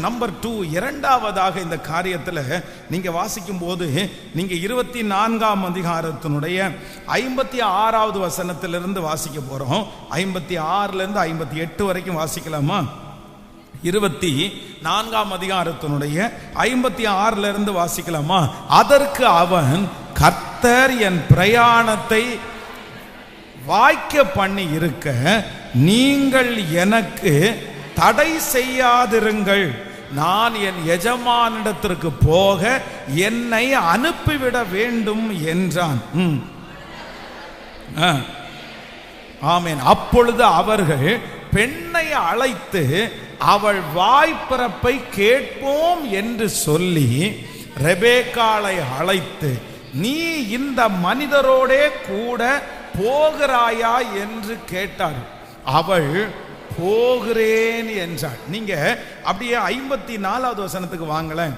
Number 2, இரண்டாவதாக இந்த காரியத்தில் நீங்க வாசிக்கும் போது நீங்க 24ஆம் அதிகாரத்தினுடைய 56வது வசனத்திலிருந்து வாசிக்க போறோம். 56லிருந்து 58 வரைக்கும் வாசிக்கலாமா? 24ஆம் அதிகாரத்தினுடைய 56லிருந்து வாசிக்கலாமா? அதற்கு அவன், கர்த்தர் என் பிரயாணத்தை வாய்க்க பண்ணி இருக்க நீங்கள் எனக்கு தடை செய்யாதிருங்கள். நான் என் எஜமானிடத்திற்கு போக என்னை அனுப்பிவிட வேண்டும் என்றான். ஆமென். அப்பொழுது அவர்கள் பெண்ணை அழைத்து அவள் வாய்ப்பிறப்பை கேட்போம் என்று சொல்லி ரெபேக்காளை அழைத்து, நீ இந்த மனிதரோடே கூட போகிறாயா என்று கேட்டார். அவள் போகிறேன் என்றாள். நீங்க அப்படியே 54வது வசனத்துக்கு வாங்கலேன்.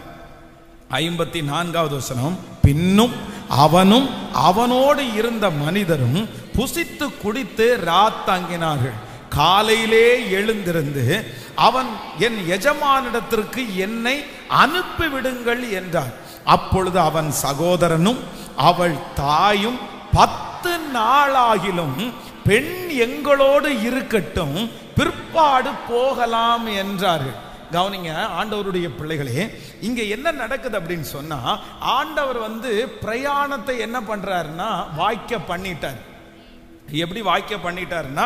54வது வசனம், பின்னும் அவனும் அவனோடு இருந்த மனிதரும் புசித்து குடித்து ராத்தங்கினார்கள். காலையிலே எழுந்திருந்து அவன், என் எஜமானிடத்திற்கு என்னை அனுப்பிவிடுங்கள் என்றார். அப்பொழுது அவன் சகோதரனும் அவள் தாயும் 10 நாளாகிலும் பெண் எங்களோடு இருக்கட்டும், பிற்பாடு போகலாம் என்றார்கள். கவனிங்க ஆண்டவருடைய பிள்ளைகளே, இங்க என்ன நடக்குது அப்படின்னு சொன்னா, ஆண்டவர் பிரயாணத்தை என்ன பண்றாருன்னா வாய்க்க பண்ணிட்டார். எப்படி வாய்க்க பண்ணிட்டாருன்னா,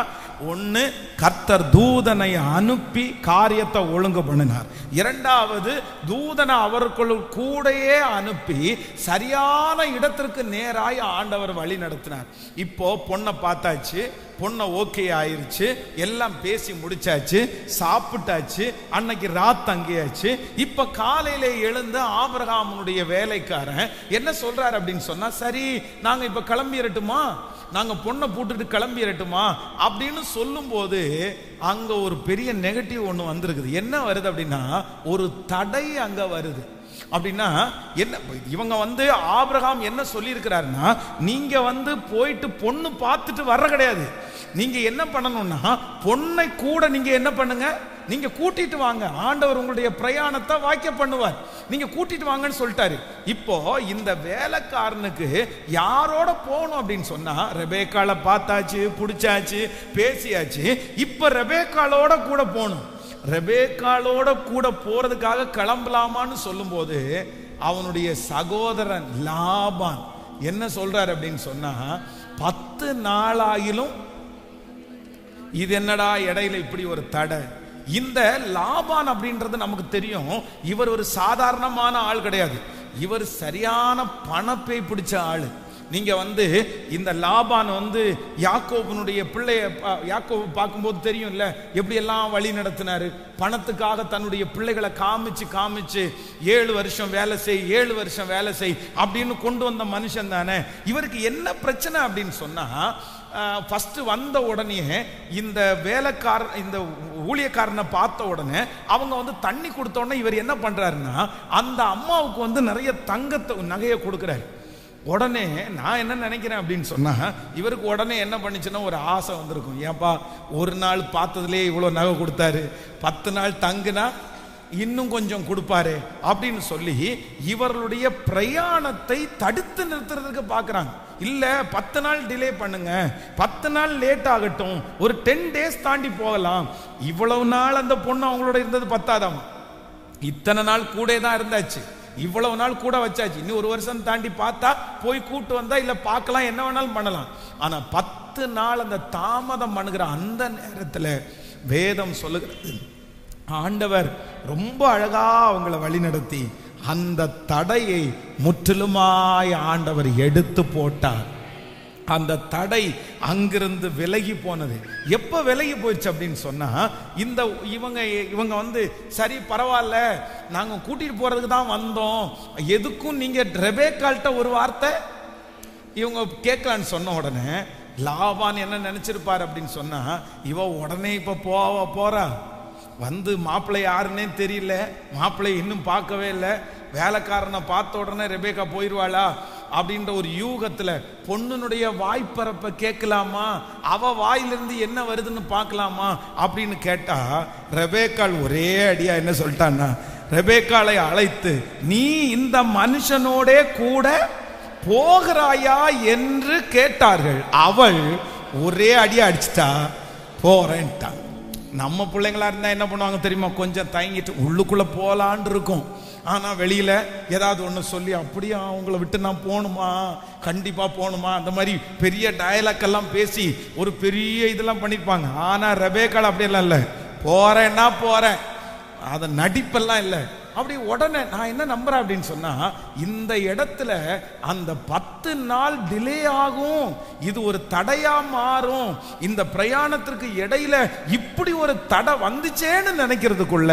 ஒன்று கர்த்தர் தூதனை அனுப்பி காரியத்தை ஒழுங்கு பண்ணினார். இரண்டாவது, தூதனை அவர்கள் கூடையே அனுப்பி சரியான இடத்திற்கு நேராய் ஆண்டவர் வழி நடத்தினார். இப்போ பொண்ணை பார்த்தாச்சு, பொண்ணை ஓகே ஆயிருச்சு, எல்லாம் பேசி முடிச்சாச்சு, சாப்பிட்டாச்சு, அன்னைக்கு ராத் அங்கேயாச்சு. இப்ப காலையில எழுந்து ஆபிரகாமுடைய வேலைக்காரன் என்ன சொல்றாரு அப்படின்னு சொன்னா, சரி நாங்க இப்ப கிளம்பிடட்டுமா, நாங்க பொண்ணை போட்டுட்டு கிளம்பிடட்டுமா அப்படின்னு சொல்லும் போது அங்க ஒரு பெரிய நெகட்டிவ் ஒண்ணு வந்திருக்குது. என்ன வருது அப்படின்னா, ஒரு தடை அங்க வருது. அப்படின்னா என்ன, இவங்க ஆபிரகாம் என்ன சொல்லி இருக்கிறாருன்னா, நீங்க போயிட்டு பொண்ணு பார்த்துட்டு வர்ற கிடையாது. நீங்க என்ன பண்ணணும்னா, பொண்ணை கூட நீங்க என்ன பண்ணுங்க, நீங்க கூட்டிட்டு வாங்க. ஆண்டவர் உங்களுடைய பிரயாணத்தை வாய்க்க பண்ணுவார். நீங்க கூட்டிட்டு வாங்கன்னு சொல்லிட்டாரு. இப்போ இந்த வேலைக்காரனுக்கு யாரோட போகணும் அப்படின்னு சொன்னா, ரெபேக்காளை பார்த்தாச்சு, பிடிச்சாச்சு, பேசியாச்சு. இப்ப ரெபேக்காளோட கூட போகணும். ரெபேக்காளோட கூட போறதுக்காக கிளம்பலாமான்னு சொல்லும் போது அவனுடைய சகோதரன் லாபான் என்ன சொல்றாரு அப்படின்னு சொன்னா, 10 நாளாயிலும் இது என்னடா இடையில இப்படி ஒரு தடை. இந்த லாபான் அப்படின்றது நமக்கு தெரியும், இவர் ஒரு சாதாரணமான ஆள் கிடையாது. இவர் சரியான பணப்பை பிடிச்ச ஆளு. நீங்க இந்த லாபான் யாக்கோபனுடைய பிள்ளைய யாக்கோபு பார்க்கும்போது தெரியும்ல, எப்படி எல்லாம் வழி நடத்தினாரு. பணத்துக்காக தன்னுடைய பிள்ளைகளை காமிச்சு காமிச்சு 7 வருஷம் வேலை செய், 7 வருஷம் வேலை செய் அப்படின்னு கொண்டு வந்த மனுஷன் தானே. இவருக்கு என்ன பிரச்சனை அப்படின்னு சொன்னா, ஃபர்ஸ்ட் வந்த உடனே இந்த வேலைக்காரன், இந்த ஊழியக்காரனை பார்த்த உடனே அவங்க தண்ணி கொடுத்த உடனே இவர் என்ன பண்றாருன்னா, அந்த அம்மாவுக்கு நிறைய தங்கத்தை நகையை கொடுக்குறாரு. உடனே நான் என்ன நினைக்கிறேன் அப்படின்னு சொன்னா, இவருக்கு உடனே என்ன பண்ணிச்சுன்னா ஒரு ஆசை வந்திருக்கும். ஏப்பா, ஒரு நாள் பார்த்ததுலேயே இவ்வளோ நகை கொடுத்தாரு, 10 நாள் தங்குனா இன்னும் கொஞ்சம் கொடுப்பாரு அப்படின்னு சொல்லி இவர்களுடைய பிரயாணத்தை தடுத்து நிறுத்துறதுக்கு பார்க்குறாங்க. இல்ல 10 நாள் டிலே பண்ணுங்க, 10 நாள் லேட் ஆகட்டும், ஒரு 10 டேஸ் தாண்டி போகலாம். இவ்வளவு நாள் அந்த பொண்ணு அவங்களோட இருந்தது பத்தாதாமா, இத்தனை நாள் கூட தான் இருந்தாச்சு, இவ்வளவு நாள் கூட வச்சாச்சு, இன்னும் 1 வருஷம் தாண்டி பார்த்தா போய் கூட்டு வந்தா இல்ல பார்க்கலாம், என்ன வேணாலும் பண்ணலாம். ஆனா 10 நாள் அந்த தாமதம் பண்ணுகிற அந்த நேரத்தில் வேதம் சொல்லுகிறது, ஆண்டவர் ரொம்ப அழகா அவங்களை வழி நடத்தி அந்த தடையை முற்றிலுமாய் ஆண்டவர் எடுத்து போட்டார். அந்த தடை அங்கிருந்து விலகி போனது. எப்ப விலகி போயிடுச்சு அப்படின்னு சொன்னா, இந்த இவங்க சரி பரவாயில்ல, நாங்க கூட்டிட்டு போறதுக்கு தான் வந்தோம், எதுக்கும் நீங்க ரெபேக்காள்கிட்ட ஒரு வார்த்தை இவங்க கேட்கலான்னு சொன்ன உடனே லாபான் என்ன நினைச்சிருப்பார் அப்படின்னு சொன்னா, இவ உடனே இப்ப போறா, மாப்பிள்ளை யாருன்னே தெரியல, மாப்பிள்ளை இன்னும் பார்க்கவே இல்லை, வேலைக்காரனை பார்த்த உடனே ரெபேக்கா போயிடுவாளா, அப்படின்ற ஒரு யூகத்துல பொண்ணுனுடைய வாய்ப்பரப்ப கேட்கலாமா, அவ வாயிலிருந்து என்ன வருதுன்னு பார்க்கலாமா அப்படின்னு கேட்டா, ரெபேக்காள் ஒரே அடியா என்ன சொல்லிட்டான்னா, ரெபேக்காளை அழைத்து நீ இந்த மனுஷனோட கூட போகிறாயா என்று கேட்டார்கள். அவள் ஒரே அடியா அடிச்சிட்டா, போறேன்ட்டான். நம்ம பிள்ளைங்களா இருந்தா என்ன பண்ணுவாங்க தெரியுமா, கொஞ்சம் தயங்கிட்டு உள்ளுக்குள்ள போலான் இருக்கும். ஆனா வெளியில ஏதாவது ஒண்ணு சொல்லி, அப்படியே அவங்கள விட்டு நான் போகணுமா, கண்டிப்பா போகணுமா, அந்த மாதிரி பெரிய டயலாக் எல்லாம் பேசி ஒரு பெரிய இதெல்லாம் பண்ணிருப்பாங்க. ஆனா ரெபேக்காள் அப்படியெல்லாம் இல்லை, போறேன்னா போறேன், அத நடிப்பெல்லாம் இல்லை. அப்படி உடனே நான் என்ன நம்புறேன் அப்படின்னு சொன்னா, இந்த இடத்துல அந்த 10 நாள் டிலே ஆகும், இது ஒரு தடையா மாறும். இந்த பிரயாணத்திற்கு இடையில இப்படி ஒரு தடை வந்துச்சேன்னு நினைக்கிறதுக்குள்ள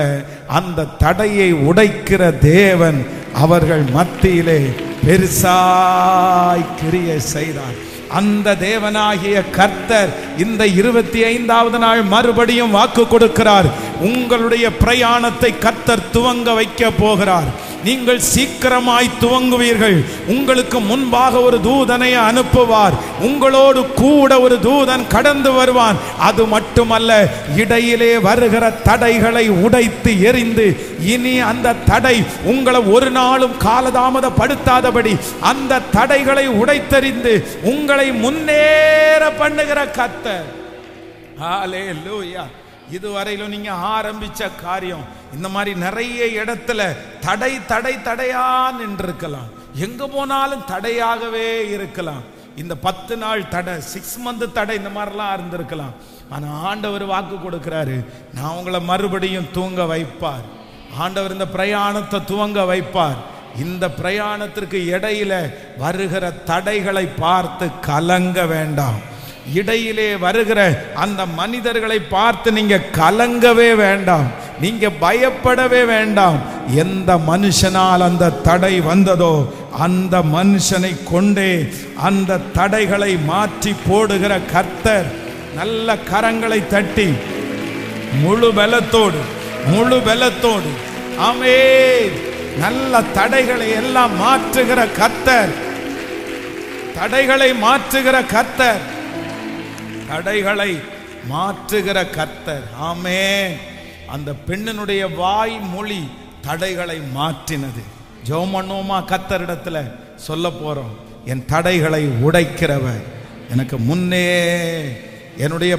அந்த தடையை உடைக்கிற தேவன் அவர்கள் மத்தியிலே பெருசாய் கிரியை செய்தார். அந்த தேவனாகிய கர்த்தர் இந்த 25வது நாள் மறுபடியும் வாக்கு கொடுக்கிறார். உங்களுடைய பிரயாணத்தை கர்த்தர் துவங்க வைக்க போகிறார். நீங்கள் சீக்கிரமாய் துவங்குவீர்கள். உங்களுக்கு முன்பாக ஒரு தூதனை அனுப்புவார். உங்களோடு கூட ஒரு தூதன் கடந்து வருவான். அது மட்டுமல்ல, இடையிலே வருகிற தடைகளை உடைத்து எறிந்து, இனி அந்த தடை உங்களை ஒரு நாளும் காலதாமதப்படுத்தாதபடி அந்த தடைகளை உடைத்தெறிந்து உங்களை முன்னேற பண்ணுகிற கர்த்தர். ஹல்லேலூயா. இதுவரையிலும் நீங்க ஆரம்பிச்ச காரியம் இந்த மாதிரி நிறைய இடத்துல தடையா நின்றிருக்கலாம். எங்க போனாலும் தடையாகவே இருக்கலாம். இந்த 10 நாள் தடை, 6 மந்த் தடை, இந்த மாதிரிலாம் இருந்திருக்கலாம். ஆனா ஆண்டவர் வாக்கு கொடுக்கிறாரு, நான் உங்களை மறுபடியும் தூங்க வைப்பார். ஆண்டவர் இந்த பிரயாணத்தை துவங்க வைப்பார். இந்த பிரயாணத்திற்கு இடையில வருகிற தடைகளை பார்த்து கலங்க வேண்டாம். இடையிலே வருகிற அந்த மனிதர்களை பார்த்து நீங்க கலங்கவே வேண்டாம், நீங்க பயப்படவே வேண்டாம். எந்த மனுஷனால் அந்த தடை வந்ததோ அந்த மனுஷனை கொண்டே அந்த தடைகளை மாற்றி போடுகிற கர்த்தர். நல்ல கரங்களை தட்டி முழு பலத்தோடு ஆமென். நல்ல தடைகளை எல்லாம் மாற்றுகிற கர்த்தர், தடைகளை மாற்றுகிற கர்த்தர், தடைகளை மாற்றுகிற கர்த்தர். ஆமென். அந்த பெண்ணினுடைய வாய் மொழி தடைகளை மாற்றினது. ஜெபம் பண்ணுவோமா? கர்த்தரிடத்துல சொல்ல போறோம், என் தடைகளை உடைக்கிறவர் எனக்கு முன்னே. என்னுடைய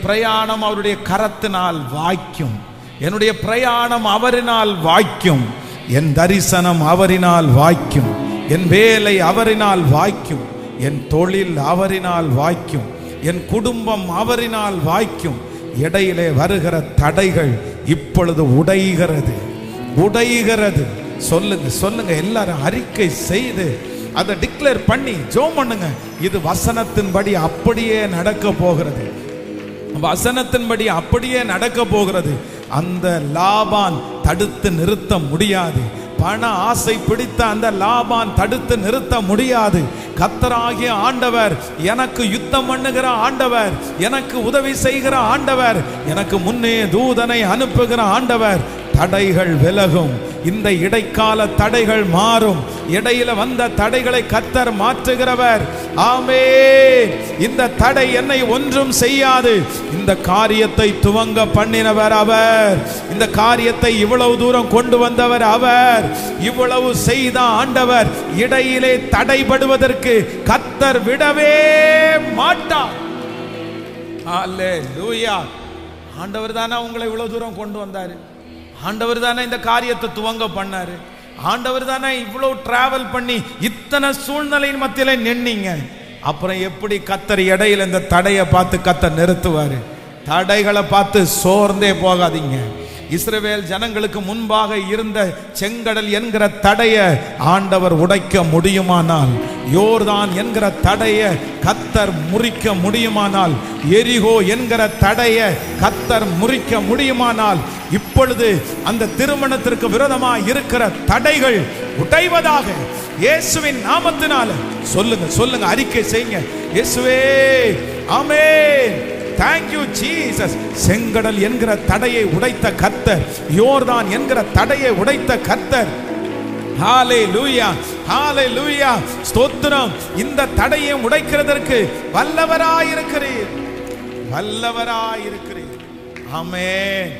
பிரயாணம் அவருடைய கரத்தினால் வாய்க்கும். என்னுடைய பிரயாணம் அவரினால் வாய்க்கும். என் தரிசனம் அவரினால் வாய்க்கும். என் வேலை அவரினால் வாய்க்கும். என் தொழில் அவரினால் வாய்க்கும். என் குடும்பம் அவரினால் வாய்க்கும். இடையிலே வருகிற தடைகள் இப்பொழுது உடைகிறது. சொல்லுங்க எல்லாரும் அறிக்கை செய்து அதை டிக்ளேர் பண்ணி ஜெபம் பண்ணுங்க. இது வசனத்தின்படி அப்படியே நடக்க போகிறது. வசனத்தின்படி அப்படியே நடக்க போகிறது. அந்த லாபான் தடுத்து நிறுத்த முடியாது. பண ஆசை பிடித்த அந்த லாபான் தடுத்து நிறுத்த முடியாது. கர்த்தராகிய ஆண்டவர், எனக்கு யுத்தம் பண்ணுகிற ஆண்டவர், எனக்கு உதவி செய்கிற ஆண்டவர், எனக்கு முன்னே தூதனை அனுப்புகிற ஆண்டவர். தடைகள் விலகும். இந்த இடைக்கால தடைகள் மாறும். இடையில வந்த தடைகளை கர்த்தர் மாற்றுகிறவர். ஆமென். இந்த தடை என்னை ஒன்றும் செய்யாது. இந்த காரியத்தை துவங்க பண்ணினவர் அவர். இந்த காரியத்தை இவ்வளவு தூரம் கொண்டு வந்தவர் அவர். இவ்வளவு செய்த ஆண்டவர் இடையிலே தடைபடுவதற்கு கர்த்தர் விடவே மாட்டார். ஹல்லேலூயா. ஆண்டவர் தானே உங்களை இவ்வளவு தூரம் கொண்டு வந்தாரு. ஆண்டவர் தானே இந்த காரியத்தை துவங்க பண்ணாரு. ஆண்டவர் தானே இவ்வளவு டிராவல் பண்ணி இத்தனை சூழ்நிலையின் மத்தியில நின்னீங்க. அப்புறம் எப்படி கர்த்தர் இடையில இந்த தடையை பார்த்து கர்த்தர் நிறுத்துவாரு? தடைகளை பார்த்து சோர்ந்தே போகாதீங்க. இஸ்ரவேல் ஜனங்களுக்கு முன்பாக இருந்த செங்கடல் என்கிற தடையை ஆண்டவர் உடைக்க முடியுமானால், யோர்தான் என்கிற தடையை கர்த்தர் முறிக்க முடியுமானால், எரிகோ என்கிற தடையை கர்த்தர் முறிக்க முடியுமானால், இப்பொழுது அந்த திருமணத்திற்கு விரோதமாக இருக்கிற தடைகள் உடைவதாக இயேசுவின் நாமத்தினால சொல்லுங்க, அறிக்கை செய்யுங்க. இயேசுவே, ஆமென். Thank you Jesus. செங்கடல் என்கிற தடையை உடைத்த கர்த்தர், யோர்தான் என்கிற தடையை உடைத்த கர்த்தர், ஹalleluya, ஹalleluya, ஸ்தோத்திரம். இந்த தடையை உடைக்கிறதற்கு வல்லவராயிருக்கிறீர், வல்லவராயிருக்கிறீர். ஆமென்.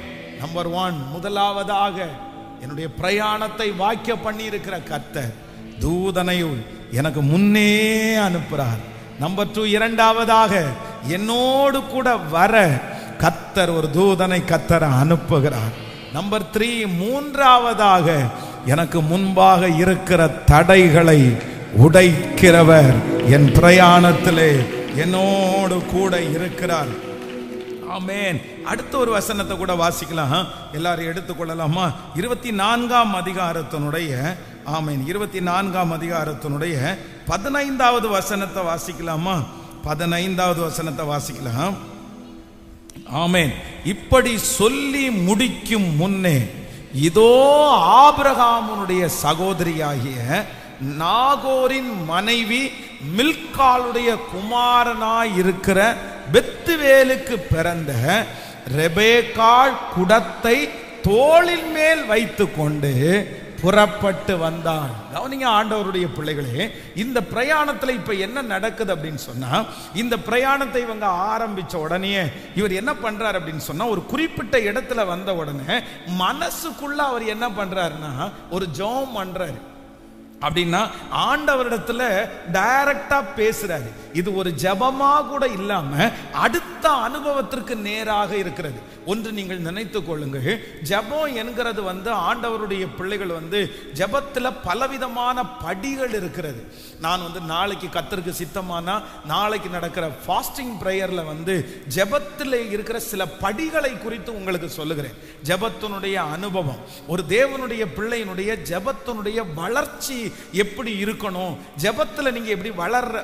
நம்பர் 1, முதலாவதாக என்னுடைய பிரயாணத்தை வாக்கிய பண்ணி இருக்கிற கர்த்தர் தூதனை எனக்கு முன்னே அனுப்புறார். நம்பர் 2, இரண்டாவதாக என்னோடு கூட வர கர்த்தர் ஒரு தூதனை கர்த்தர் அனுப்புகிறார். நம்பர் 3, மூன்றாவதாக எனக்கு முன்பாக இருக்கிற தடைகளை உடைக்கிறவர் என் பிரயாணத்திலே என்னோடு கூட இருக்கிறார். ஆமென். அடுத்த ஒரு வசனத்தை கூட வாசிக்கலாம், எல்லாரும் எடுத்துக்கொள்ளலாமா? 24ஆம் அதிகாரத்தினுடைய, ஆமென், 24ஆம் அதிகாரத்தினுடைய 15வது வசனத்தை வாசிக்கலாமா? 15வது வசனத்தை வாசிக்கலாம். ஆமென். இப்படி சொல்லி முடிக்கும் முன்னே இதோ ஆபிரகாமுடைய சகோதரியாகிய நாகோரின் மனைவி மில்காளுடைய குமாரனாய் இருக்கிற பெத்துவேலுக்கு பிறந்த ரெபேக்காள் குடத்தை தோளின் மேல் வைத்து கொண்டு புறப்பட்டு வந்தான். கவனிங்க ஆண்டவருடைய பிள்ளைகளே, இந்த பிரயாணத்தில் இப்ப என்ன நடக்குது அப்படின்னு சொன்னா, இந்த பிரயாணத்தை இவங்க ஆரம்பிச்ச உடனே இவர் என்ன பண்றாரு அப்படின்னு சொன்னா, ஒரு குறிப்பிட்ட இடத்துல வந்த உடனே மனசுக்குள்ள அவர் என்ன பண்றாருன்னா ஒரு ஜெபம் பண்றாரு. அப்படின்னா ஆண்டவரிடத்துல டைரக்டா பேசுறாரு. இது ஒரு ஜெபமா கூட இல்லாம அடுத்த அனுபவத்திற்கு நேராக இருக்கிறது. ஒன்று நீங்கள் நினைத்துக் கொள்ளுங்கள், ஜெபம் என்கிறது ஆண்டவருடைய பிள்ளைகள் ஜெபத்துல பலவிதமான படிகள் இருக்கிறது. நான் நாளைக்கு கர்த்தருக்கு சித்தமானா நாளைக்கு நடக்கிற ஃபாஸ்டிங் பிரேயர்ல ஜெபத்தில் இருக்கிற சில படிகளை குறித்து உங்களுக்கு சொல்லுகிறேன். ஜெபத்தினுடைய அனுபவம், ஒரு தேவனுடைய பிள்ளையினுடைய ஜெபத்தினுடைய வளர்ச்சி எப்படி இருக்கணும், ஜெபத்துல நீங்க எப்படி வளர்ற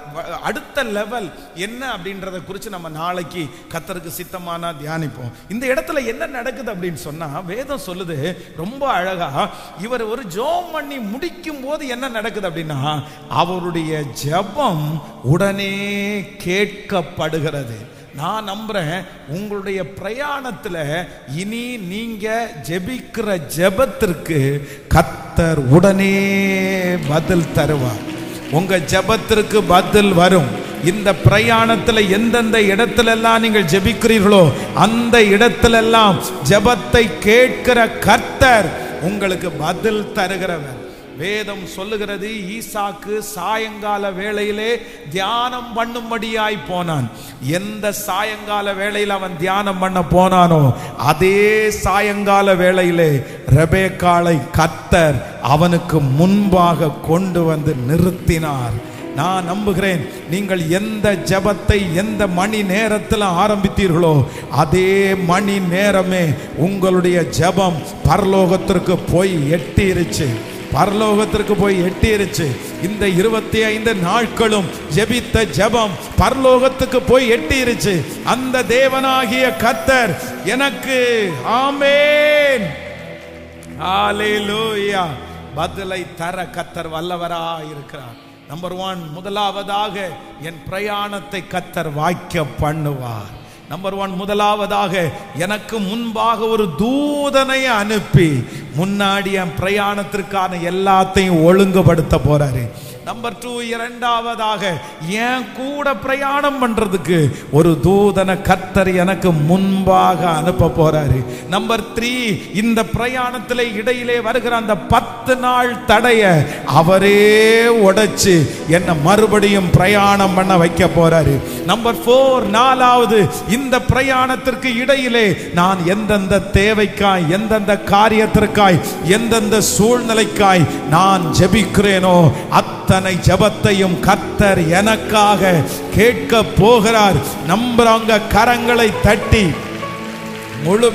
அடுத்த லெவல் என்ன அப்படின்றத குறித்து நம்ம நாளைக்கு கர்த்தருக்கு சித்தமானா தியானிப்போம். இந்த இடத்துல என்ன நடக்குது அப்படின்னு சொன்னா, வேதம் சொல்லுது ரொம்ப அழகா, இவர் ஒரு ஜெபம் பண்ணி முடிக்கும் போது என்ன நடக்குது அப்படின்னா அவருடைய ஜெபம் உடனே கேட்கப்படுகிறது. நான் நம்புறேன் உங்களுடைய பிரயாணத்துல இனி நீங்க ஜெபிக்கிற ஜெபத்திற்கு கர்த்தர் உடனே பதில் தருவார். உங்க ஜெபத்திற்கு பதில் வரும். இந்த பிரயாணத்துல எந்தெந்த இடத்துல எல்லாம் நீங்கள் ஜெபிக்கிறீர்களோ அந்த இடத்துல எல்லாம் ஜெபத்தை கேட்கிற கர்த்தர் உங்களுக்கு பதில் தருகிறவர். வேதம் சொல்லுகிறது, ஈசாக்கு சாயங்கால வேளையிலே தியானம் பண்ணும்படியாய் போனான். எந்த சாயங்கால வேளையில் அவன் தியானம் பண்ண போனானோ அதே சாயங்கால வேளையிலே ரெபேக்காளை கர்த்தர் அவனுக்கு முன்பாக கொண்டு வந்து நிறுத்தினார். நான் நம்புகிறேன், நீங்கள் எந்த ஜெபத்தை எந்த மணி நேரத்தில் ஆரம்பித்தீர்களோ அதே மணி நேரமே உங்களுடைய ஜெபம் பரலோகத்திற்கு போய் எட்டிருச்சு, பரலோகத்திற்கு போய் எட்டிருச்சு. இந்த 25 நாட்களும் ஜெபித்த ஜெபம் பரலோகத்துக்கு போய் எட்டிருச்சு. அந்த தேவனாகிய கர்த்தர் எனக்கு, ஆமென், ஹalleluya, பதிலை தர கர்த்தர் வல்லவராய் இருக்கிறார். நம்பர் 1, முதலாவதாக என் பிரயாணத்தை கர்த்தர் வாய்க்க பண்ணுவார். நம்பர் 1, முதலாவதாக எனக்கு முன்பாக ஒரு தூதனை அனுப்பி முன்னாடி என் பிரயாணத்திற்கான எல்லாத்தையும் ஒழுங்குபடுத்த போறாரு. நம்பர் 2, இரண்டாவதாக என் கூட பிரயாணம் பண்றதுக்கு ஒரு தூதனை கர்த்தர் எனக்கு முன்பாக அனுப்ப போறாரு. நம்பர் 3, இந்த பிரயாணத்தில் இடையிலே வருகிற அந்த 10 நாள் தடைய அவரே உடைச்சு என்ன மறுபடியும் பிரயாணம் பண்ண வைக்க போறாரு. நம்பர் 4, நாலாவது, இந்த பிரயாணத்திற்கு இடையிலே நான் எந்தெந்த தேவைக்காய், எந்தெந்த காரியத்திற்காய், எந்தெந்த சூழ்நிலைக்காய் நான் ஜெபிக்கிறேனோ அத்தனை ஜெபத்தையும் கர்த்தர் எனக்காக கேட்க போகிறார். நம்புறவங்க கரங்களை தட்டி முழு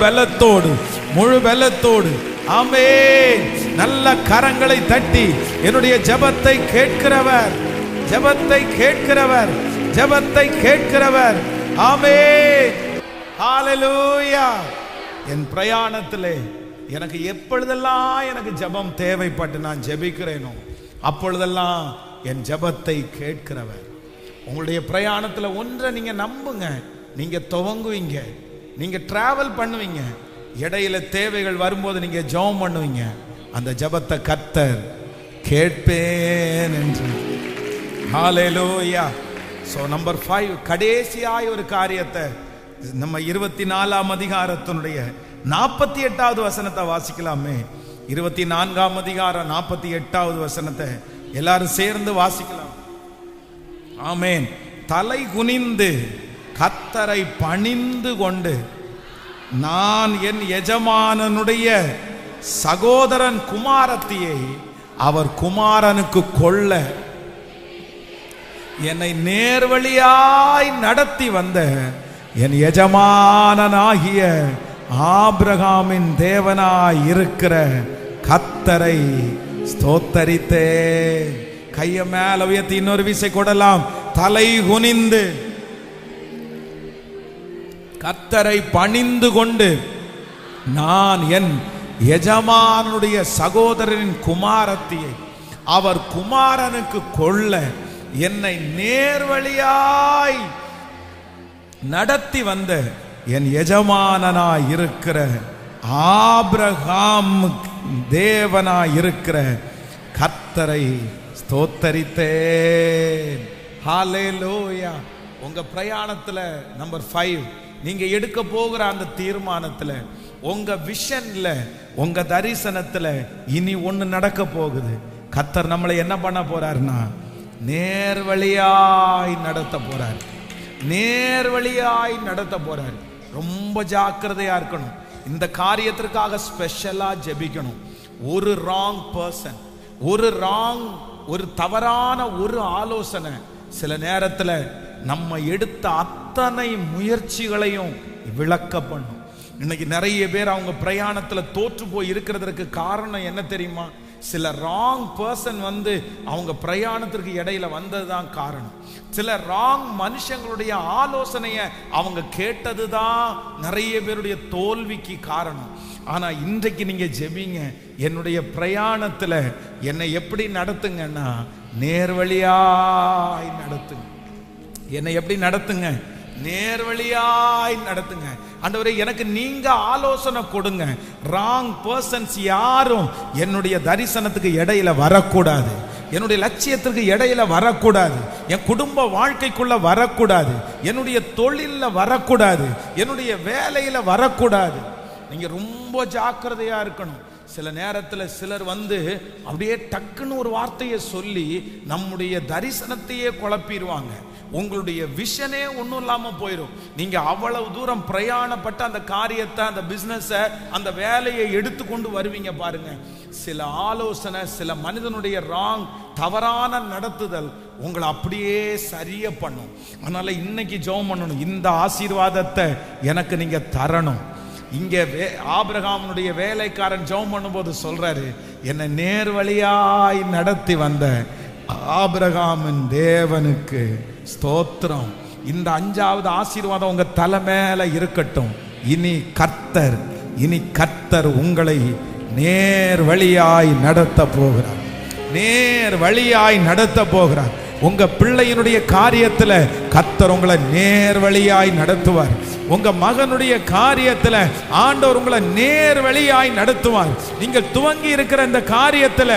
பலத்தோடு ஆமென், நல்ல கரங்களை தட்டி என்னுடைய ஜெபத்தை கேட்கிறவர், ஜெபத்தை கேட்கிறவர், ஆமென், ஹalleluya. என் பிரயாணத்திலே எனக்கு எப்பொழுதெல்லாம் எனக்கு ஜெபம் தேவைப்பட்டு நான் ஜெபிக்கிறேனோ அப்பொழுதெல்லாம் என் ஜெபத்தை கேட்கிறவர். உங்களுடைய பிரயாணத்தில் ஒன்றை நீங்க நம்புங்க, நீங்க துவங்குவீங்க, நீங்க டிராவல் பண்ணுவீங்க, இடையில தேவைகள் வரும்போது நீங்க ஜெபம் பண்ணுவீங்க. அந்த ஜெபத்தை கர்த்தர் கேட்பேன் என்று. ஹல்லேலூயா. சோ நம்பர் 5, கடைசியாய் ஒரு காரியத்தை நம்ம 24ஆம் அதிகாரத்தினுடைய 48வது வசனத்தை வாசிக்கலாமே. 24ஆம் அதிகாரம் 48வது வசனத்தை எல்லாரும் சேர்ந்து வாசிக்கலாம். ஆமென். தலை குனிந்து கர்த்தரை பணிந்து கொண்டு, நான் என் எஜமானனுடைய சகோதரன் குமாரத்தியை அவர் குமாரனுக்கு கொள்ள என்னை நேர்வழியாய் நடத்தி வந்த என் எஜமானனாகிய ஆபிரகாமின் தேவனாய் இருக்கிற கர்த்தரை ஸ்தோத்தரித்தே. கைய மேல உயர்த்தி இன்னொரு விசை கொடலாம். தலை குனிந்து கர்த்தரை பணிந்து கொண்டு, நான் என் எஜமானுடைய சகோதரனின் குமாரத்தியை அவர் குமாரனுக்கு கொள்ள என்னை நேர்வழியாய் நடத்தி வந்த என் எஜமானனாய் இருக்கிற ஆபிரகாம் தேவனாய் இருக்கிற கர்த்தரை ஸ்தோத்தரித்தேன். ஹல்லேலூயா. உங்க பிரயாணத்துல நம்பர் 5, நீங்க எடுக்க போகிற அந்த தீர்மானத்துல, உங்க விஷன்ல, உங்க தரிசனத்துல இனி ஒண்ணு நடக்க போகுது. கர்த்தர் நம்மளை என்ன பண்ண போறாருன்னா நேர்வழியாய் நடத்த போறார். நேர்வழியாய் நடத்த போறார். ரொம்ப ஜாக்கிரதையா இருக்கணும். இந்த காரியத்திற்காக ஸ்பெஷலா ஜெபிக்கணும். ஒரு ராங் பர்சன், ஒரு தவறான ஒரு ஆலோசனை சில நேரத்துல நம்ம எடுத்த அத்தனை முயற்சிகளையும் விளக்க பண்ணும். இன்னைக்கு நிறைய பேர் அவங்க பிரயாணத்துல தோற்று போய் இருக்கிறதுக்கு காரணம் என்ன தெரியுமா? சில ராங் பர்சன் அவங்க பிரயாணத்திற்கு இடையில வந்ததுதான் காரணம். சில ராங் மனுஷங்களுடைய ஆலோசனைய அவங்க கேட்டதுதான் நிறைய பேருடைய தோல்விக்கு காரணம். ஆனா இன்றைக்கு நீங்க ஜெபிங்க, என்னுடைய பிரயாணத்துல என்னை எப்படி நடத்துங்கன்னா நேர்வழியாய் நடத்துங்க. என்னை எப்படி நடத்துங்க? நேர்வழியாய் நடத்துங்க. ஆண்டவரே, எனக்கு நீங்க ஆலோசனை கொடுங்க. ராங் பர்சன்ஸ் யாரும் என்னுடைய தரிசனத்துக்கு இடையில வரக்கூடாது. என்னுடைய லட்சியத்திற்கு இடையில வரக்கூடாது. என் குடும்ப வாழ்க்கைக்குள்ள வரக்கூடாது. என்னுடைய தொழில்ல வரக்கூடாது. என்னுடைய வேலையில வரக்கூடாது. நீங்க ரொம்ப ஜாக்கிரதையா இருக்கணும். சில நேரத்தில் சிலர் அப்படியே டக்குன்னு ஒரு வார்த்தையை சொல்லி நம்முடைய தரிசனத்தையே குழப்பிடுவாங்க. உங்களுடைய விஷனே ஒன்றும் இல்லாமல் போயிடும். நீங்க அவ்வளவு தூரம் பிரயாணப்பட்ட அந்த காரியத்தை, அந்த பிசினஸை, அந்த வேலையை எடுத்துக்கொண்டு வருவீங்க பாருங்க. சில ஆலோசனை, சில மனிதனுடைய ராங் தவறான நடத்துதல் உங்களை அப்படியே சரிய பண்ணும். அதனால இன்னைக்கு ஜெபம் பண்ணணும், இந்த ஆசீர்வாதத்தை எனக்கு நீங்க தரணும். இங்க ஆபிரகாமுடைய வேலைக்காரன் ஜெபம் பண்ணும்போது சொல்றாரு, என்னை நேர்வழியாய் நடத்தி வந்த ஆபிரகாமின் தேவனுக்கு ஸ்தோத்திரம். இந்த 5வது ஆசீர்வாதம் உங்க தலை மேல இருக்கட்டும். இனி கர்த்தர் உங்களை நேர் வழியாய் நடத்த போகிறார். நேர் வழியாய் நடத்த போகிறார். உங்க பிள்ளையினுடைய காரியத்துல கர்த்தர் உங்களை நேர் வழியாய் நடத்துவார். உங்க மகனுடைய காரியத்துல ஆண்டவர் உங்களை நேர் வழியாய் நடத்துவார். நீங்கள் துவங்கி இருக்கிற இந்த காரியத்துல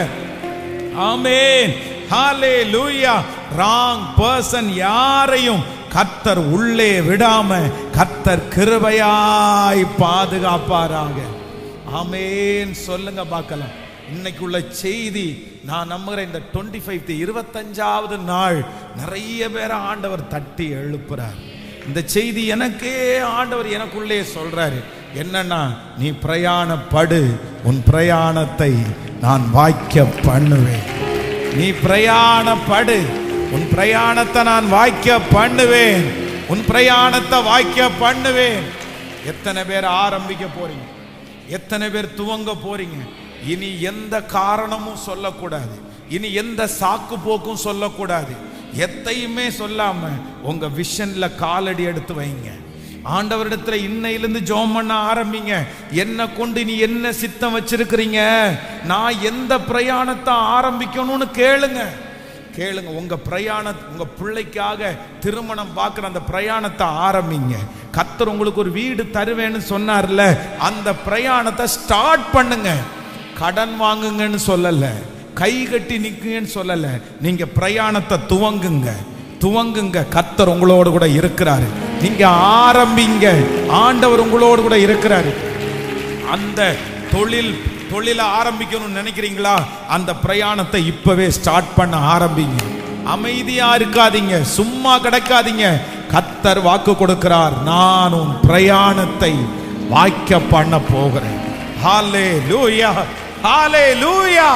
ஆமென், ஹல்லேலூயா, ராங் பர்சன் யாரையும் கர்த்தர் உள்ளே விடாம கர்த்தர் கிருபையாய் பாதுகாப்பாராங்க. ஆமென் சொல்லுங்க பார்க்கலாம். இன்னைக்கு உள்ள செய்தி நான் நம்புறேன், இந்த 25வது நாள் நிறைய பேரை ஆண்டவர் தட்டி எழுப்புறார். இந்த செய்தி எனக்கே ஆண்டவர் எனக்குள்ளே சொல்றாரு, என்னன்னா நீ பிரயாணப்படு, உன் பிரயாணத்தை நான் வாய்க்க பண்ணுவேன். நீ பிரயாணப்படு, உன் பிரயாணத்தை நான் வாய்க்க பண்ணுவேன். உன் பிரயாணத்தை வாய்க்க பண்ணுவேன். எத்தனை பேர் ஆரம்பிக்க போறீங்க? எத்தனை பேர் துவங்க போறீங்க? இனி எந்த காரணமும் சொல்லக்கூடாது. இனி எந்த சாக்கு போக்கும் சொல்லக்கூடாது. எத்தையுமே சொல்லாம உங்க விஷன்ல காலடி எடுத்து வைங்க. ஆண்டவரிடத்துல இன்னையிலிருந்து ஜெபம் பண்ண ஆரம்பிங்க. என்ன கொண்டு நீ என்ன சித்தம் வச்சிருக்கிறீங்க? நான் எந்த பிரயாணத்தை ஆரம்பிக்கணும்னு கேளுங்க. உங்க உங்க பிள்ளைக்காக திருமணம் பார்க்கிற அந்த பிரயாணத்தை ஆரம்பிங்க. கர்த்தர் உங்களுக்கு ஒரு வீடு தருவேன்னு சொன்னார்ல, அந்த பிரயாணத்தை ஸ்டார்ட் பண்ணுங்க. கடன் வாங்குங்கன்னு சொல்லல, கை கட்டி நிற்குங்கன்னு சொல்லல. நீங்க பிரயாணத்தை துவங்குங்க, துவங்குங்க. கர்த்தர் உங்களோடு கூட இருக்கிறாரு. நீங்க ஆரம்பிங்க, ஆண்டவர் உங்களோடு கூட இருக்கிறாரு. அந்த தொழிலை ஆரம்பிக்கணும்னு நினைக்கிறீங்களா? அந்த பிரயாணத்தை இப்பவே ஸ்டார்ட் பண்ண ஆரம்பிங்க. அமைதியா இருக்காதீங்க, சும்மா கிடக்காதீங்க. கர்த்தர் வாக்கு கொடுக்கிறார், நான் உன் பிரயாணத்தை வாய்க்க பண்ண போகிறேன். ஹல்லேலூயா, ஹல்லேலூயா.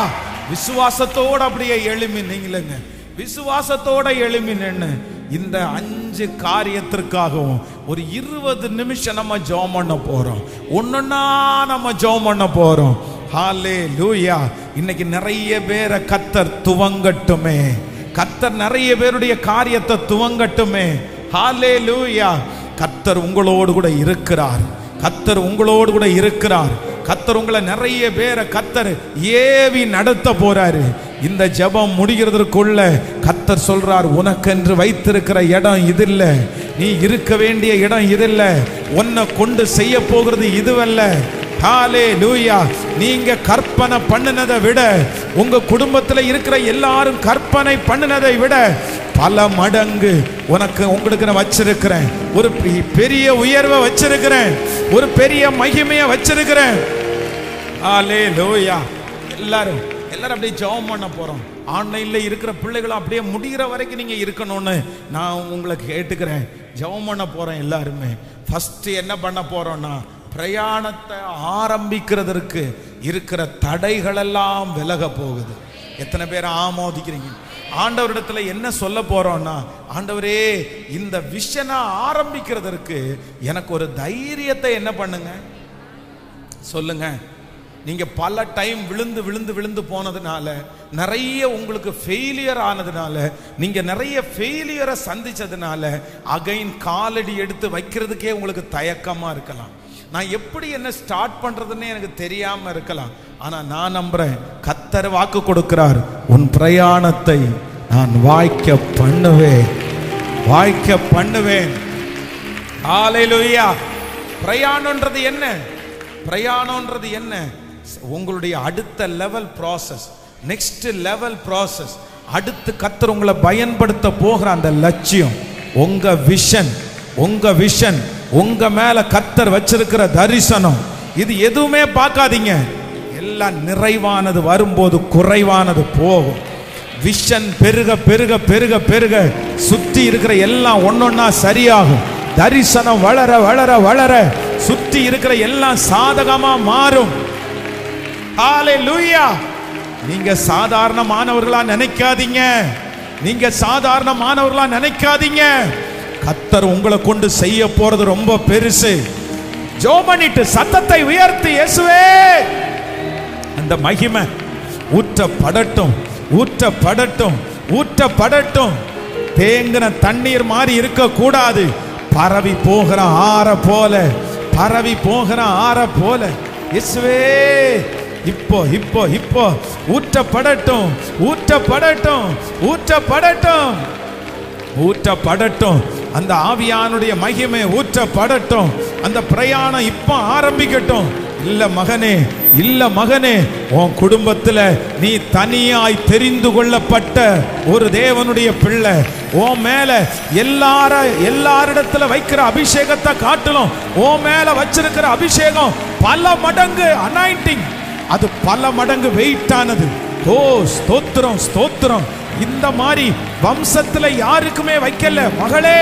விசுவாசத்தோட அப்படியே எழுமி நீங்களுங்க, விசுவாசத்தோட எழுமி நின்னு இந்த 5 காரியத்திற்காகவும் ஒரு 20 நிமிஷம் நம்ம ஜெபம் பண்ண போறோம். ஒன்னொன்னா நம்ம ஜெபம் பண்ண போறோம். ஹல்லேலூயா. இன்னைக்கு நிறைய பேரை கர்த்தர் துவங்கட்டுமே, கர்த்தர் நிறைய பேருடைய காரியத்தை துவங்கட்டுமே. ஹல்லேலூயா. கர்த்தர் உங்களோடு கூட இருக்கிறார், கர்த்தர் உங்களோடு கூட இருக்கிறார். கர்த்தர் உங்களை நிறைய பேரை கர்த்தர் ஏவி நடத்த போறாரு. இந்த ஜெபம் முடிகிறதுக்குள்ள கர்த்தர் சொல்றார், உனக்கென்று வைத்திருக்கிற இடம் இது இல்ல, நீ இருக்க வேண்டிய இடம் இது இல்ல, உன்னை கொண்டு செய்ய போகிறது இதுவல்ல. ஹல்லேலூயா. நீங்க கற்பனை பண்ணினதை விட, உங்க குடும்பத்தில் இருக்கிற எல்லாரும் கற்பனை பண்ணினதை விட பல மடங்கு உங்களுக்கு நான் வச்சிருக்கிறேன். ஒரு பெரிய உயர்வை வச்சிருக்கிறேன், ஒரு பெரிய மகிமையை வச்சிருக்கிறேன். ஹல்லேலூயா. எல்லாரும் அப்படியே ஜெபம் பண்ண போறோம். ஆன்லைன்ல இருக்கிற பிள்ளைகளும் அப்படியே முடிகிற வரைக்கும் நீங்க இருக்கணும்னு நான் உங்களுக்கு கேட்டுக்கிறேன். ஜெபம் பண்ண போறோம் எல்லாருமே. ஃபர்ஸ்ட் என்ன பண்ண போறோம்னா, பிரயாணத்தை ஆரம்பிக்கிறதற்கு இருக்கிற தடைகள் எல்லாம் விலக போகுது. எத்தனை பேர் ஆமோதிக்கிறீங்க? ஆண்டவரிடத்துல என்ன சொல்ல போறோம்னா, ஆண்டவரே இந்த விஷனை ஆரம்பிக்கிறதற்கு எனக்கு ஒரு தைரியத்தை என்ன பண்ணுங்க சொல்லுங்க. நீங்க பல டைம் விழுந்து விழுந்து விழுந்து போனதுனால, நிறைய உங்களுக்கு ஃபெயிலியர் ஆனதுனால, நீங்க நிறைய ஃபெயிலியரை சந்திச்சதுனால அகைன் காலடி எடுத்து வைக்கிறதுக்கே உங்களுக்கு தயக்கமா இருக்கலாம். நான் எப்படி என்ன ஸ்டார்ட் பண்றதுன்னு எனக்கு தெரியாம இருக்கலாம். ஆனா நான் நம்புறேன், கர்த்தர் வாக்கு கொடுக்கிறார், உன் பிரயாணத்தை நான் வாய்க்க பண்ணுவேன், வாய்க்க பண்ணுவேன். ஹல்லேலூயா. பிரயாணம்ன்றது என்ன? பிரயாணம்ன்றது என்ன? உங்களுடைய அடுத்த level process, next level process. அடுத்து கர்த்தர் உங்களை பயன்படுத்த போகிற அந்த லட்சியம், உங்க விஷன், உங்க விஷன், உங்க மேல கர்த்தர் வச்சிருக்கிற தரிசனம், இது எதுவுமே பார்க்காதீங்க. எல்லாம் நிறைவானது வரும்போது குறைவானது போகும். விஷன் பெருக பெருக பெருக பெருக சுத்தி இருக்கிற எல்லாம் ஒன்னொன்னா சரியாகும். தரிசனம் வளர வளர வளர சுத்தி இருக்கிற எல்லாம் சாதகமா மாறும். ஹல்லேலூயா. நீங்க சாதாரணமானவர்களா நினைக்காதீங்க, நீங்க சாதாரணமானவர்களா நினைக்காதீங்க. கர்த்தர் உங்களை கொண்டு செய்ய போறது ரொம்ப பெருசு. ஜெபம் பண்ணிட்டு சத்தத்தை உயர்த்தி, இயேசுவே அந்த மகிமை ஊற்றப்படட்டும், ஊற்றப்படட்டும், ஊற்றப்படட்டும். தேங்கின தண்ணீர் மாதிரி இருக்க கூடாது. பரவி போகிற ஆற போல, பரவி போகிற ஆற போல. இயேசுவே இப்போ இப்போ இப்போ ஊற்றப்படட்டும், ஊற்றப்படட்டும், ஊற்றப்படட்டும், ஊற்றப்படட்டும். அந்த ஆவியானுடைய மகிமை ஊற்றப்படட்டும். அந்த பிரயாணம் இப்போ ஆரம்பிக்கட்டும். இல்ல மகனே, இல்ல மகனே, உன் குடும்பத்துல நீ தனியாய் தெரிந்து கொள்ளப்பட்ட ஒரு தேவனுடைய பிள்ளை. உன் மேல எல்லாரிடத்துல வைக்கிற அபிஷேகத்தை காட்டிலும் உன் மேல வச்சிருக்கிற அபிஷேகம் பல மடங்கு அனாயிண்டிங், அது பல மடங்கு வெயிட் ஆனது. ஓ ஸ்தோத்திரம், ஸ்தோத்திரம். இந்த மாதிரி வம்சத்துல யாருக்குமே வைக்கல மகளே.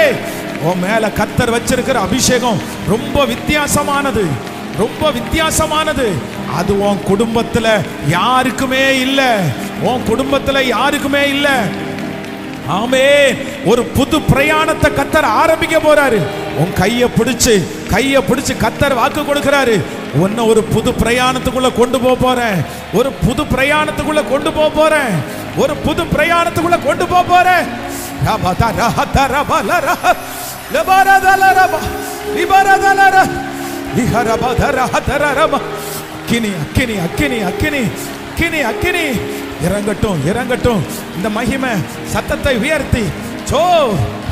உன் மேல கர்த்தர் வச்சிருக்கிற அபிஷேகம் ரொம்ப வித்தியாசமானது, ரொம்ப வித்தியாசமானது. அது உன் குடும்பத்துல யாருக்குமே இல்ல, உன் குடும்பத்துல யாருக்குமே இல்ல. ஆமென். ஒரு புது பிரயாணத்தை கர்த்தர் ஆரம்பிக்க போறாரு. உன் கையை பிடிச்சு கர்த்தர் வாக்கு கொடுக்கிறாரு, உன்னை ஒரு புது பிரயாணத்துக்குள்ள கொண்டு போறேன், ஒரு புது பிரயாணத்துக்குள்ள கொண்டு போறேன், ஒரு புது பிரயாணத்துக்குள்ள கொண்டு போறேன். இறங்கட்டும், இறங்கட்டும் இந்த மகிமை. சத்தத்தை உயர்த்தி சோ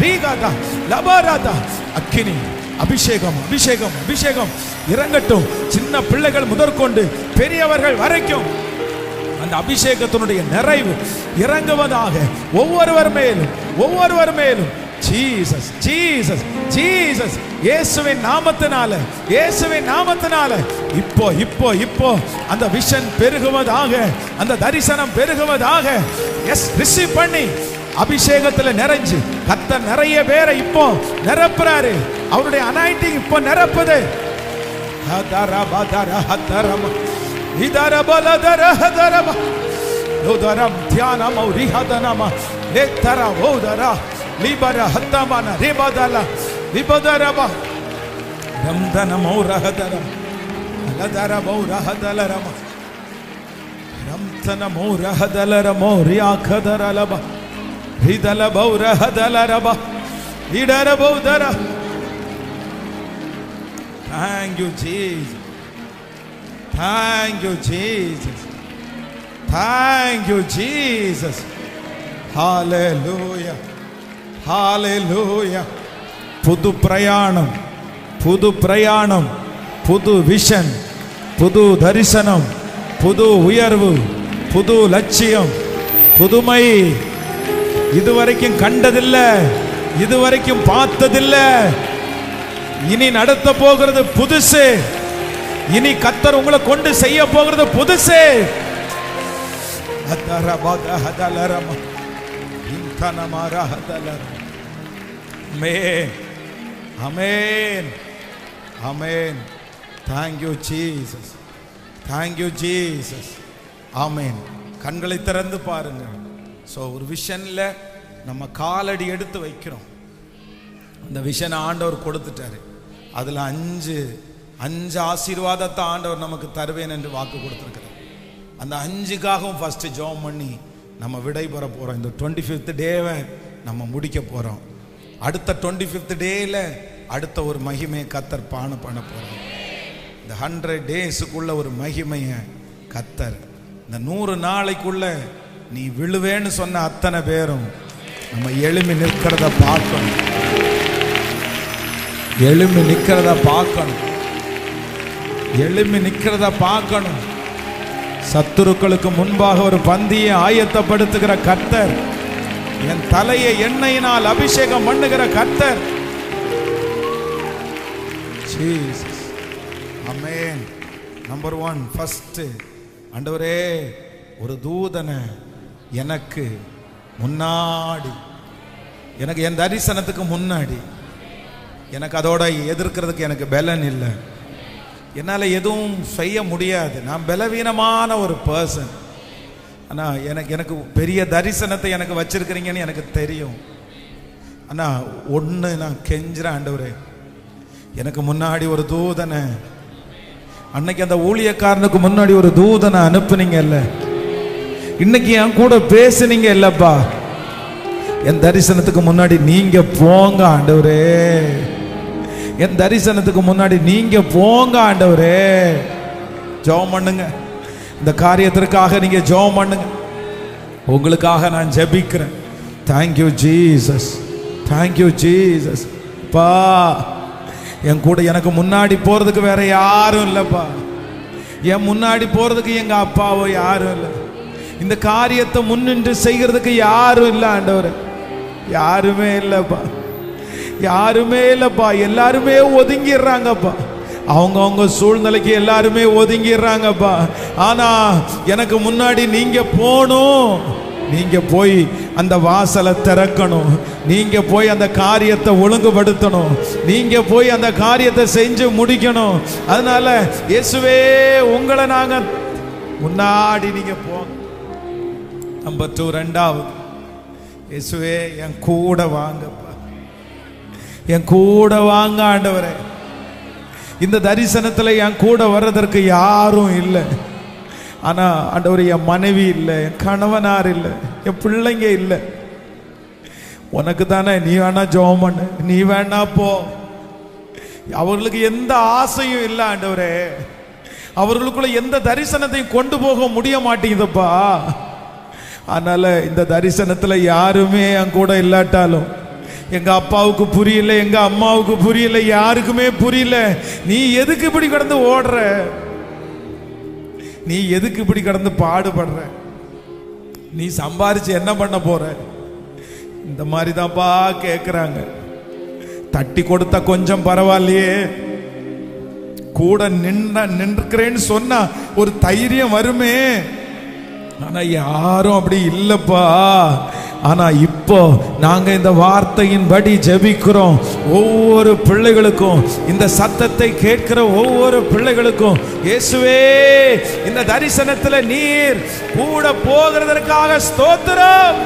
ரீகாதா லபாராதா அக்கினி, அபிஷேகம், அபிஷேகம், அபிஷேகம் இறங்கட்டும். சின்ன பிள்ளைகள் முதற்கொண்டு பெரியவர்கள் வரைக்கும் அந்த அபிஷேகத்தினுடைய நிறைவு இறங்குவதாக ஒவ்வொருவர் மேலும். ஜீசஸ் ஜீசஸ் ஜீசஸ், இயேசுவின் நாமத்தினால, இயேசுவின் நாமத்தினால இப்போ அந்த விஷன் பெருகுவதாக, அந்த தரிசனம் பெருகுவதாக. எஸ், ரிசீவ் பண்ணி அபிஷேகத்தில் நிறைஞ்சு கர்த்தர் நிறைய பேரை இப்போ நிரப்புறாரு. அவருடைய அனாயிண்டிங் இப்போ நிரப்புது. லிபர ஹத்தமன ரிபதல லிபதரப ரம்தன மௌரஹதரம் லதர மௌரஹதலரம ரம்தன மௌரஹதலரம ரியாகதரலப ரிதல மௌரஹதலரப லிடர பௌதர. Thank you Jesus, thank you Jesus, thank you Jesus. Hallelujah, ஹalleluya. புது பிரயாணம், புது விஷன், புது தரிசனம், புது உயர்வு, புது லட்சியம், புதுமை. இதுவரைக்கும் கண்டதில்லை, இதுவரைக்கும் பார்த்ததில்லை. இனி நடத்த போகிறது புதுசு. இனி கர்த்தர் உங்களை கொண்டு செய்ய போகிறது புதுசு. Amen, amen, amen. Thank you Jesus, thank you Jesus. Amen. கண்களை திறந்து பாருங்க. ஸோ ஒரு விஷன்ல நம்ம காலடி எடுத்து வைக்கிறோம். அந்த விஷனை ஆண்டவர் கொடுத்துட்டாரு. அதில் அஞ்சு ஆசீர்வாதத்தை ஆண்டவர் நமக்கு தருவேன் என்று வாக்கு கொடுத்துருக்கிறார். அந்த 5க்காகவும் ஃபர்ஸ்ட் ஜெபம் பண்ணி நம்ம விடை பெற போகிறோம். இந்த 25th டேவை நம்ம முடிக்க போகிறோம். அடுத்த 25th டேயில் அடுத்த ஒரு மகிமையை கர்த்தர் பண்ண போகிறோம். இந்த 100 டேஸுக்குள்ள ஒரு மகிமையை கர்த்தர், இந்த 100 நாளைக்குள்ள நீ விழுவேன்னு சொன்ன அத்தனை பேரும் நம்ம எழும்பி நிற்கிறத பார்க்கணும். எழும்பி நிற்கிறத பார்க்கணும். சத்துருக்களுக்கு முன்பாக ஒரு பந்தியை ஆயத்தப்படுத்துகிற கர்த்தர், என் தலையை எண்ணெயினால் அபிஷேகம் பண்ணுகிற கர்த்தர். ஜீசஸ், ஆமென். நம்பர் 1, ஃபர்ஸ்ட், ஆண்டவரே ஒரு தூதனை எனக்கு முன்னாடி, எனக்கு என் தரிசனத்துக்கு முன்னாடி, எனக்கு அதோட எதிர்க்கிறதுக்கு எனக்கு பலன் இல்லை, என்னால் எதுவும் செய்ய முடியாது, நான் பலவீனமான ஒரு பர்சன். ஆனால் எனக்கு பெரிய தரிசனத்தை எனக்கு வச்சிருக்கிறீங்கன்னு எனக்கு தெரியும். ஆனால் ஒன்று நான் கெஞ்சுறேன், ஆண்டவரே எனக்கு முன்னாடி ஒரு தூதனை, அன்னைக்கு அந்த ஊழியக்காரனுக்கு முன்னாடி ஒரு தூதனை அனுப்புனீங்கல்ல, இன்னைக்கு என் கூட பேசுனீங்க இல்லப்பா, என் தரிசனத்துக்கு முன்னாடி நீங்க போங்க ஆண்டவரே, என் தரிசனத்துக்கு முன்னாடி நீங்க போங்க ஆண்டவரே. ஜெபம் பண்ணுங்க, இந்த காரியத்திற்காக நீங்க ஜெபம் பண்ணுங்க. உங்களுக்காக நான் ஜெபிக்கிறேன். Thank you Jesus, thank you Jesus. பா என் கூட எனக்கு முன்னாடி போறதுக்கு வேற யாரும் இல்லப்பா, என் முன்னாடி போறதுக்கு எங்க அப்பாவோ யாரும் இல்லை, இந்த காரியத்தை முன்னின்று செய்கிறதுக்கு யாரும் இல்லை ஆண்டவரே, யாருமே இல்லப்பா, யாருமே இல்லப்பா. எல்லாருமே ஒதுங்கிடுறாங்கப்பா, அவங்க சூழ்நிலைக்கு எல்லாருமே ஒதுங்கிடுறாங்கப்பா. ஆனா எனக்கு முன்னாடி நீங்க போகணும், நீங்க போய் அந்த வாசலை திறக்கணும், நீங்க போய் அந்த காரியத்தை ஒழுங்குபடுத்தணும், நீங்க போய் அந்த காரியத்தை செஞ்சு முடிக்கணும். அதனால இயேசுவே உங்களை நாங்க முன்னாடி நீங்க போங்க. நம்பர் 2, ரெண்டாவது, இயேசுவே என் கூட வாங்கப்பா, என் கூட வாங்க ஆண்டவரே. இந்த தரிசனத்துல என் கூட வர்றதற்கு யாரும் இல்லை. ஆனா ஆண்டவரே என் மனைவி இல்லை, என் கணவனார் இல்லை, என் பிள்ளைங்க இல்லை. உனக்கு தானே, நீ வேணா ஜெபம் பண்ணு, நீ வேணா போ. அவர்களுக்கு எந்த ஆசையும் இல்லை ஆண்டவரே, அவர்களுக்குள்ள எந்த தரிசனத்தையும் கொண்டு போக முடிய மாட்டேங்குதுப்பா. அதனால இந்த தரிசனத்துல யாருமே என் கூட இல்லாட்டாலும், எங்க அப்பாவுக்கு புரியல, எங்க அம்மாவுக்கு புரியல, யாருக்குமே புரியல, நீ எதுக்கு இப்படி கடந்து ஓடுற, நீ எதுக்கு இப்படி கடந்து பாடுபடுற? நீ சம்பாரிச்சு என்ன பண்ண போற? இந்த மாதிரி தான்ப்பா கேட்குறாங்க. தட்டி கொடுத்தா கொஞ்சம் பரவாயில்லையே, கூட நின்றுக்கிறேன்னு சொன்னா ஒரு தைரியம் வருமே. ஆனா யாரும் அப்படி இல்லப்பா. ஆனா இப்போ நாங்க இந்த வார்த்தையின்படி ஜெபிக்கிறோம். ஒவ்வொரு பிள்ளைகளுக்கும், இந்த சத்தத்தை கேட்கிற ஒவ்வொரு பிள்ளைகளுக்கும், இயேசுவே இந்த தரிசனத்துல நீர் கூட போகிறதற்காக ஸ்தோத்திரம்.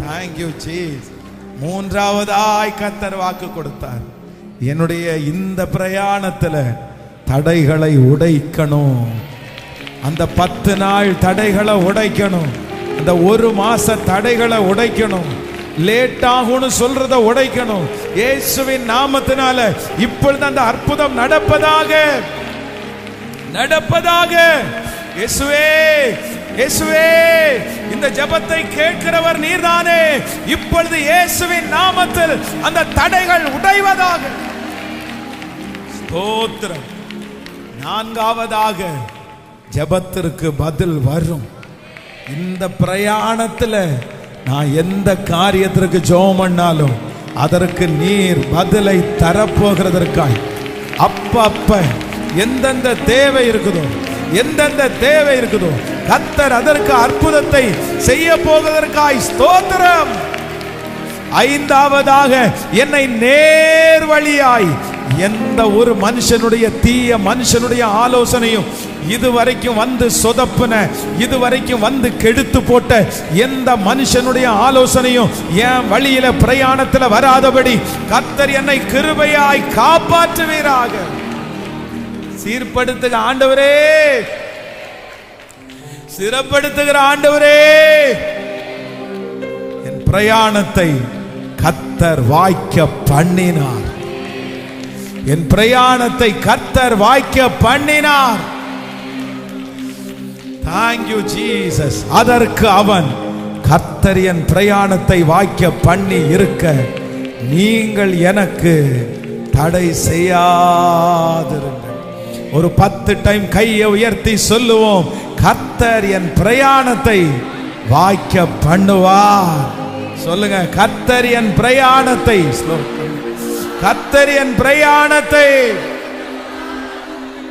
Thank you Jesus. மூன்றாவதாய் கர்த்தர் வாக்கு கொடுத்தார், என்னுடைய இந்த பிரயாணத்துல தடைகளை உடைக்கணும். அந்த 10 நாள் தடைகளை உடைக்கணும். அந்த 1 மாச தடைகளை உடைக்கணும். லேட் ஆகும்னு சொல்றத உடைக்கணும். இயேசுவின் நாமத்தினால இப்பொழுது அந்த அற்புதம் நடப்பதாக. இயேசுவே, இயேசுவே, இந்த ஜெபத்தை கேட்கிறவர் நீர்தானே. இப்பொழுது இயேசுவின் நாமத்தில் அந்த தடைகள் உடைவதாக. ஸ்தோத்திரம். நான்காவதாக ஜெபத்திற்கு பதில் வரும். இந்த பிரயாணத்துல நான் எந்த காரியத்திற்கு ஜெபம் பண்ணாலும் அதற்கு நீர் பதிலை தரப்போகிறதற்காய் அப்ப எந்தெந்த தேவை இருக்குதோ கர்த்தர் அதற்கு அற்புதத்தை செய்ய போவதற்காய் ஸ்தோத்திரம். ஐந்தாவதாக, என்னை நேர்வழியாய் எந்த ஒரு மனுஷனுடைய தீய மனுஷனுடைய ஆலோசனையும் இதுவரைக்கும் வந்து சொதப்புன, இதுவரைக்கும் வந்து கெடுத்து போட்ட எந்த மனுஷனுடைய ஆலோசனையும் என் வழியில பிரயாணத்துல வராதபடி கர்த்தர் என்னை கிருபையாய் காப்பாற்றுவீராக. சீர்படுத்துக ஆண்டவரே, சிறப்படுத்துகிற ஆண்டவரே. என் பிரயாணத்தை கர்த்தர் வாய்க்க பண்ணினார். என் பிரயாணத்தை கர்த்தர் வாய்க்க பண்ணினார். Thank you Jesus. அதற்கு அவன், கர்த்தர் என் பிரயாணத்தை வாய்க்க பண்ணி இருக்க நீங்கள் எனக்கு தடை செய்யாதிருங்கள். ஒரு 10 டைம் கையை உயர்த்தி சொல்லுவோம், கர்த்தர் என் பிரயாணத்தை வாய்க்க பண்ணுவார். சொல்லுங்க, கர்த்தர் என் பிரயாணத்தை, கர்த்தர் என் பிரயாணத்தை,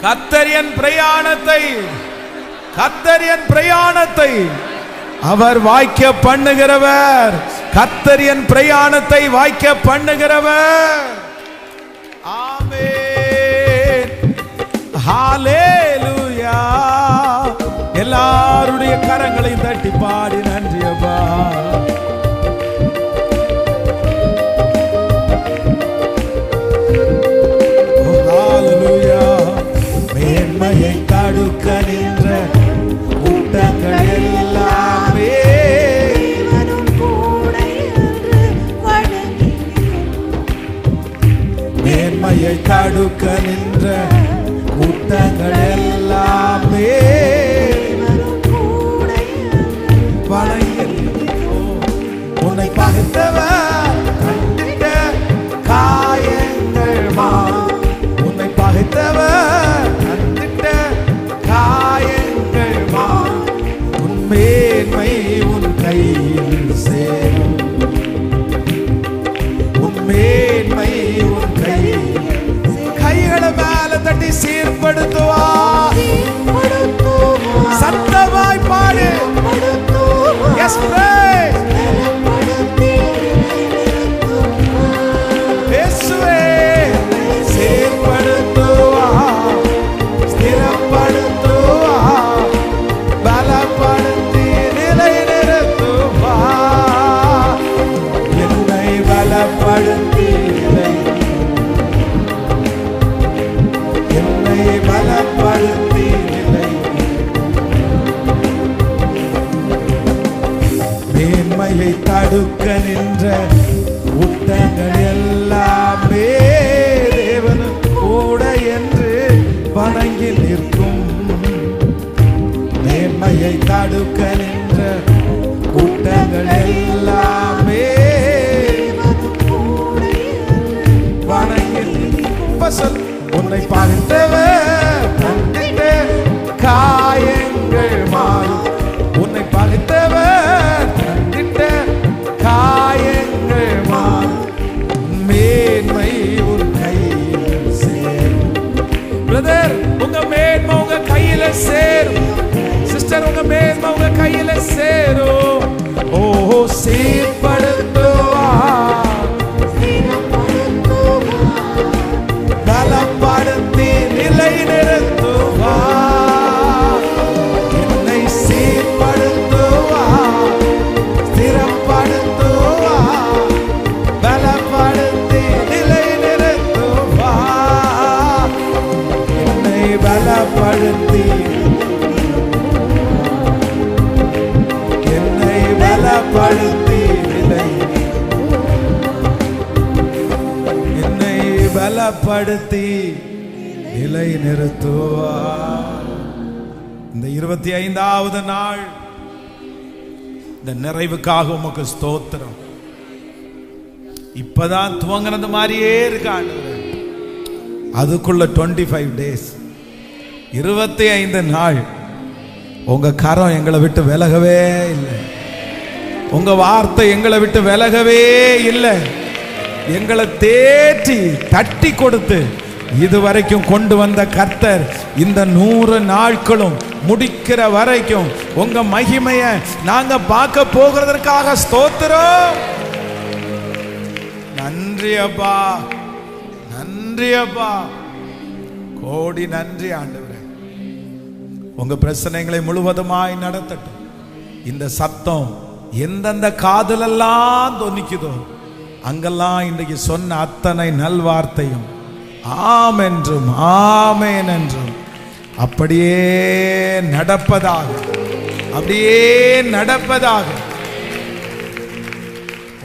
கர்த்தர் என் பிரயாணத்தை, கர்த்தர் என் பிரயாணத்தை அவர் வாய்க்க பண்ணுகிறவர். கர்த்தர் என் பிரயாணத்தை வாய்க்க பண்ணுகிறவர். ஆமென், ஹalleluya. எல்லாருடைய கரங்களை தட்டி பாடி நன்றி அப்பா. ஹalleluya. மேன்மையை தடுக்க நின்ற கூட்டங்கள் எல்லாமே மேன்மையை தடுக்க நின்ற கூட்டங்கள் எல்லாமே உன்னை பகைத்தவர் கண்டிட்ட காயங்கள் மாறும். உன்னை பகைத்தவர் கண்டிட்ட காயங்கள் மாறும். உன் மேன்மை உன் கையில் சேரும். உன் மேன்மை உன் கையில். கைகளை மேல தட்டி சீர்படுத்துவா. சத்தமாய் பாடு. Yes, pray. இயேசுவே, சீர்படுத்துவா, ஸ்திரப்படுத்துவா, பலப்படுத்தி நிலை நிறுத்துவா. என்னை பலப்படுத்தி என்னை பலப்படுத்தி நிலை. மேன்மையை தடுக்க நின்ற கூட்டங்கள் எல்லாமே தேவன் கூட என்று வணங்கி நிற்கும். மேன்மையை தடுக்க நின்ற கூட்டங்கள் எல்லாமே வணங்கி நிற்கும். உன் உன்னை பகைத்தவர் தண்டித்த காயங்கள் மாறும். உன்னை பகைத்தவர் தண்டித்த காயங்கள் மாறும். மேன்மை உன் கையில் சேரும். பிரதர், உங்க மேன்மை உங்க கையில சேரும். சிஸ்டர், உங்க மேன்மை உங்க கையில சேரும். ஓ, சீர்படுத்துவார், பலப்படுத்தி நிலை நிறுத்துவார். என்னை சீர்படுத்துவார், ஸ்திரப்படுத்துவார், பலப்படுத்தி நிலை நிறுத்துவார். என்னை பலப்படுத்தி, என்னை பலப்படுத்தி நிலை, என்னை பலப்படுத்தி நிலை நிறுத்துவார். இந்த 25வது நாள் இந்த நிறைவுக்காக உமக்கு ஸ்தோத்திரம். இப்பதான் துவங்கினது மாதிரியே இருக்காங்க. அதுக்குள்ள 25 days, 25 நாள் உங்க கரம் எங்களை விட்டு விலகவே இல்லை. உங்க வார்த்தை எங்களை விட்டு விலகவே இல்லை. எங்களை தேற்றி தட்டி கொடுத்து இதுவரைக்கும் கொண்டு வந்த கர்த்தர் இந்த 100 நாட்களும் முடிக்கிற வரைக்கும் உங்க மகிமைய நாங்க பார்க்க போகிறதற்காக ஸ்தோத்திரம். நன்றி அப்பா, நன்றி அப்பா, கோடி நன்றி ஆண்டவரே. உங்க பிரச்சனைகளை முழுவதுமாய் நடத்தட்டும். இந்த சத்தம் எந்தெந்த காதலெல்லாம் தொனிக்குதோ அங்கெல்லாம் இன்றைக்கு சொன்ன அத்தனை நல்வார்த்தையும் ஆம் என்றும் ஆமேன் என்றும் அப்படியே நடப்பதாக, அப்படியே நடப்பதாக.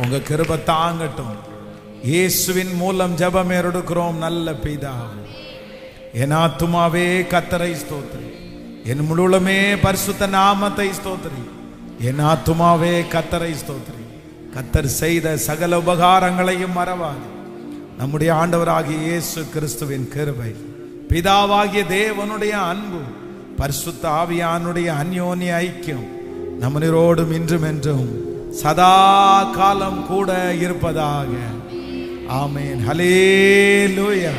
உங்க கிருபை தாங்கட்டும். இயேசுவின் மூலம் ஜெபம் எடுக்கிறோம் நல்ல பிதாவே. என் ஆத்துமாவே கர்த்தரை ஸ்தோத்திரி, என் முழுமே பரிசுத்த நாமத்தை ஸ்தோத்திரி. என் ஆத்துமாவே கர்த்தரை ஸ்தோத்திரி. கர்த்தர் செய்த சகல உபகாரங்களையும் மறவாது. நம்முடைய ஆண்டவராகிய இயேசு கிறிஸ்துவின் கிருபை, பிதாவாகிய தேவனுடைய அன்பு, பரிசுத்த ஆவியானுடைய அந்யோன்ய ஐக்கியம் நம்மளோடும் இன்றும் என்றும் சதா காலம் கூட இருப்பதாக. ஆமென். ஹல்லேலூயா.